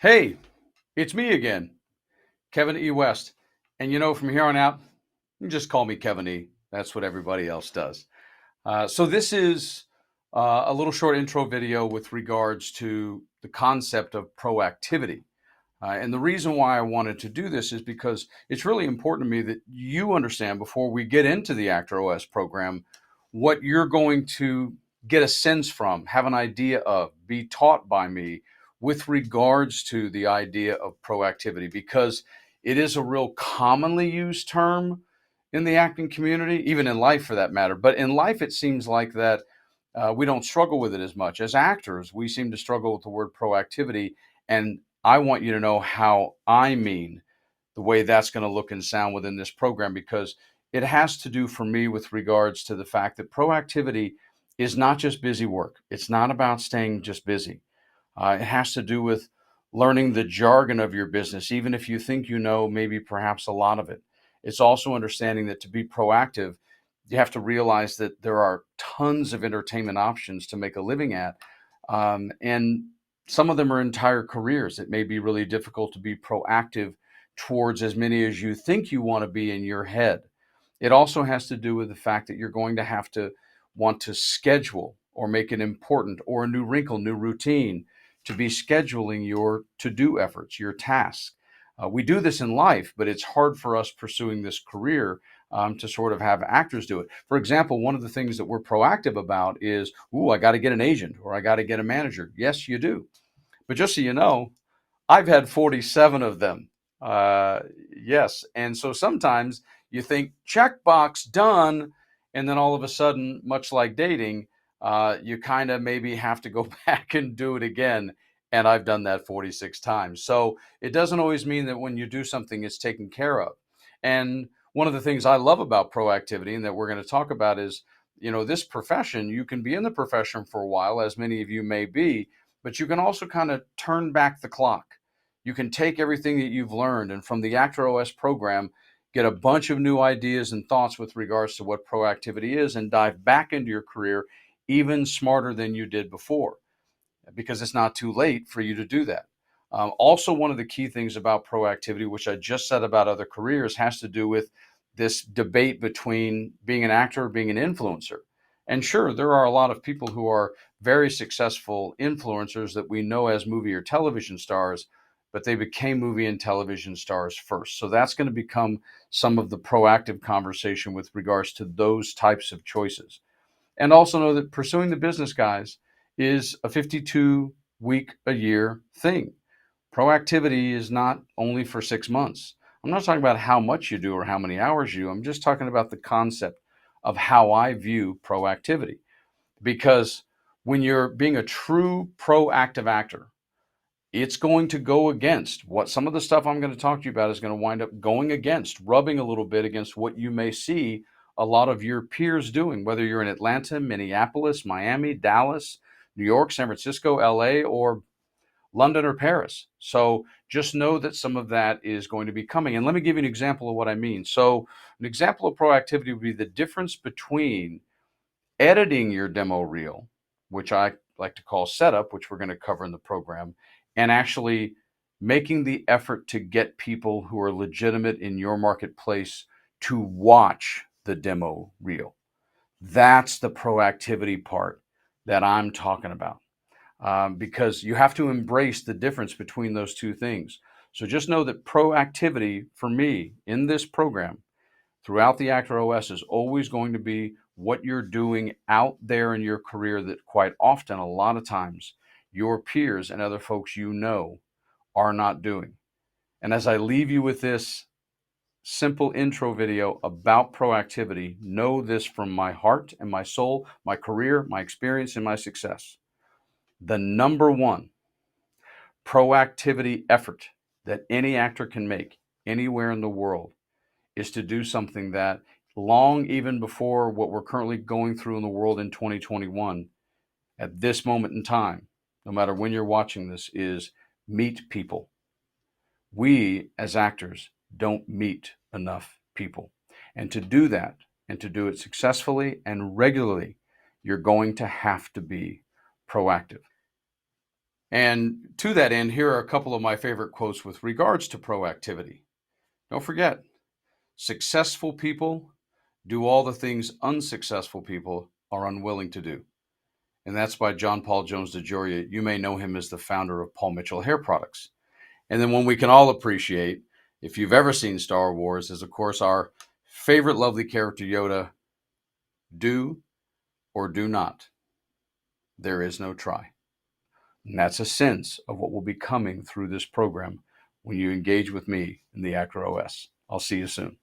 Hey, it's me again, Kevin E. West. And from here on out, you can just call me Kevin E. That's what everybody else does. So this is a little short intro video with regards to the concept of proactivity. And the reason why I wanted to do this is because it's really important to me that you understand before we get into the Actor OS program what you're going to get a sense from, have an idea of, be taught by me with regards to the idea of proactivity, because it is a real commonly used term in the acting community, even in life for that matter. But in life, it seems like that we don't struggle with it as much. As actors, we seem to struggle with the word proactivity. And I want you to know how I mean the way that's going to look and sound within this program, because it has to do for me with regards to the fact that proactivity is not just busy work. It's not about staying just busy. It has to do with learning the jargon of your business, even if you think you know maybe perhaps a lot of it. It's also understanding that to be proactive, you have to realize that there are tons of entertainment options to make a living at. And some of them are entire careers. It may be really difficult to be proactive towards as many as you think you want to be in your head. It also has to do with the fact that you're going to have to want to schedule or make it important or a new wrinkle, new routine to be scheduling your to do efforts, your tasks. We do this in life, but it's hard for us pursuing this career to sort of have actors do it. For example, one of the things that we're proactive about is, ooh, I got to get an agent or I got to get a manager. Yes, you do. But just so you know, I've had 47 of them. Uh, yes. And so sometimes you think checkbox done. And then all of a sudden, much like dating, you kind of maybe have to go back and do it again. And I've done that 46 times. So it doesn't always mean that when you do something, it's taken care of. And one of the things I love about proactivity and that we're going to talk about is, this profession, you can be in the profession for a while, as many of you may be, but you can also kind of turn back the clock. You can take everything that you've learned and from the Actor OS program, get a bunch of new ideas and thoughts with regards to what proactivity is and dive back into your career even smarter than you did before, because it's not too late for you to do that. Also, one of the key things about proactivity, which I just said about other careers, has to do with this debate between being an actor or being an influencer. And sure, there are a lot of people who are very successful influencers that we know as movie or television stars, but they became movie and television stars first. So that's going to become some of the proactive conversation with regards to those types of choices. And also know that pursuing the business, guys, is a 52-week a year thing. Proactivity is not only for 6 months. I'm not talking about how much you do or how many hours you do. I'm just talking about the concept of how I view proactivity. Because when you're being a true proactive actor, it's going to go against what some of the stuff I'm going to talk to you about is going to wind up going against, rubbing a little bit against what you may see a lot of your peers doing, whether you're in Atlanta, Minneapolis, Miami, Dallas, New York, San Francisco, LA, or London or Paris. So just know that some of that is going to be coming. And let me give you an example of what I mean. So an example of proactivity would be the difference between editing your demo reel, which I like to call setup, which we're going to cover in the program, and actually making the effort to get people who are legitimate in your marketplace to watch the demo reel. That's the proactivity part that I'm talking about, because you have to embrace the difference between those two things. So just know that proactivity for me in this program throughout the Actor OS is always going to be what you're doing out there in your career that quite often, a lot of times, your peers and other folks you know are not doing. And as I leave you with this simple intro video about proactivity, know this from my heart and my soul, my career, my experience, and my success. The number one proactivity effort that any actor can make anywhere in the world is to do something that long even before what we're currently going through in the world in 2021, at this moment in time, no matter when you're watching this, is meet people. We as actors don't meet enough people. And to do that, and to do it successfully and regularly, you're going to have to be proactive. And to that end, here are a couple of my favorite quotes with regards to proactivity. Don't forget, successful people do all the things unsuccessful people are unwilling to do. And that's by John Paul Jones DeJoria. You may know him as the founder of Paul Mitchell Hair Products. And then one we can all appreciate, if you've ever seen Star Wars, is of course our favorite lovely character Yoda: do or do not. There is no try. And that's a sense of what will be coming through this program when you engage with me in the Actor OS. I'll see you soon.